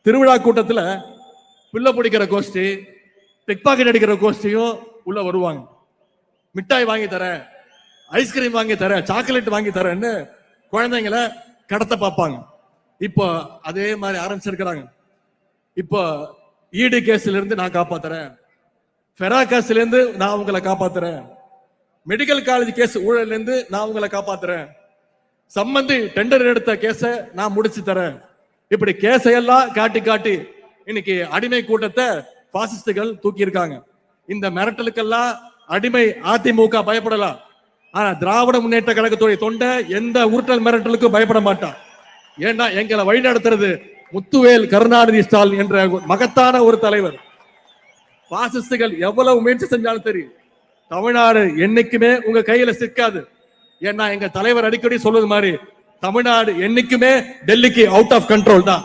திருவிழா கூட்டத்துல பிள்ளை பிடிக்கிற கோஷ்டி, பிக் பாக்கெட் அடிக்கிற கோஷ்டியும் உள்ள வருவாங்க. மிட்டாய் வாங்கி தரேன், ஐஸ்கிரீம் வாங்கி தரேன், சாக்லேட் வாங்கி தரேன்னு குழந்தைங்களை கடத்த பார்ப்பாங்க. இப்போ அதே மாதிரி ஆரம்பிச்சிருக்கிறாங்க. இப்போ ஈடி கேஸ்ல இருந்து நான் காப்பாத்துறேன், ஃபெரா கேஸ்ல இருந்து நான் உங்களை காப்பாத்துறேன், மெடிக்கல் காலேஜ் கேஸ் ஊழல்ல இருந்து நான் உங்களை காப்பாத்துறேன், சம்பந்தி டெண்டர் எடுத்த கேஸ நான் முடிச்சு தரேன். இப்படி கேஸையெல்லாம் காட்டி காட்டி இன்னைக்கு அடிமை கூட்டத்தை பாசிஸ்டுகள் தூக்கி இருக்காங்க. இந்த மிரட்டலுக்கெல்லாம் அடிமை அதிமுக பயப்படலாம். ஆனா திராவிட முன்னேற்ற கழகத்துடைய தொண்டை எந்த உருட்டல் மிரட்டலுக்கும் பயப்பட மாட்டான். ஏன்னா எங்களை வழிநடத்துறது முத்துவேல் கருணாநிதி ஸ்டாலின் என்ற மகத்தான ஒரு தலைவர். பாசிஸ்டுகள் எவ்வளவு முயற்சி செஞ்சாலும் தெரியும், தமிழ்நாடு என்னைக்குமே உங்க கையில சிக்காது. ஏன்னா எங்க தலைவர் அடிக்கடி சொல்வது மாதிரி தமிழ்நாடு என்னைக்குமே டெல்லிக்கு அவுட் ஆஃப் கண்ட்ரோல் தான்.